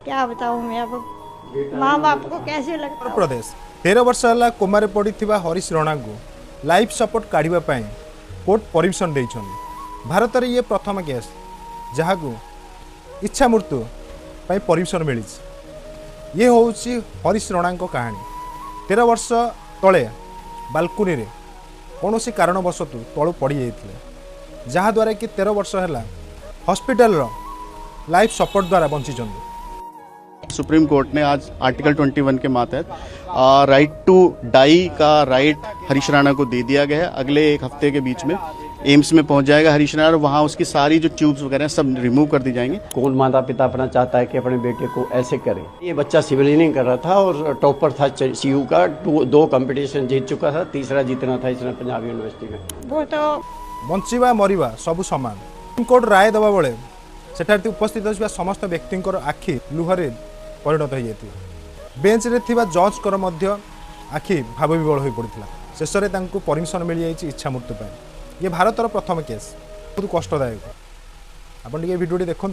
क्या बताऊं मैं अब माँ बाप को कैसे लगता उत्तर प्रदेश 13 वर्ष है कोमारे पड़ी हरीश राणा को लाइफ सपोर्ट काढ़ापी कोर्ट परमिशन देइछन। भारत में ये प्रथम केस जहाँ को इच्छा मृत्यु परमिशन मिली। ये हूँ हरीश राणा कहानी। 13 वर्ष तले बालकुनी रे कौन सी कारणवश तलू पड़ जाते जहाद्वारा कि 13 वर्ष है हॉस्पिटल लाइफ सपोर्ट द्वारा बंची। सुप्रीम कोर्ट ने आज आर्टिकल 21 के मातहत राइट टू डाई का राइट हरीश राणा को दे दिया गया है। अगले एक हफ्ते के बीच में एम्स में पहुंच जाएगा हरीश राणा और वहां उसकी सारी जो ट्यूब्स वगैरह सब रिमूव कर दी जाएंगे। कौन माता पिता अपना चाहता है कि अपने बेटे को ऐसे करे। ये बच्चा सिविल इंजीनियरिंग कर रहा था और टॉपर था सीयू का, दो कंपटीशन जीत चुका था, तीसरा जीतना था इसने पंजाब यूनिवर्सिटी में। वो तो बंचवा मरिबा सबू सामान। सुप्रीम कोर्ट राय देवा बेले सेठार उपस्थित होइबा समस्त व्यक्ति आखि लुहरे परिणत हो जाती। बेंच रे थिबा जज कर मध्य आखि भाव विवल हो पड़ता। शेष में परमिशन मिल जाए इच्छा मृत्यु। ये भारतर प्रथम केस बहुत कष्टदायक। आप वीडियो देखो।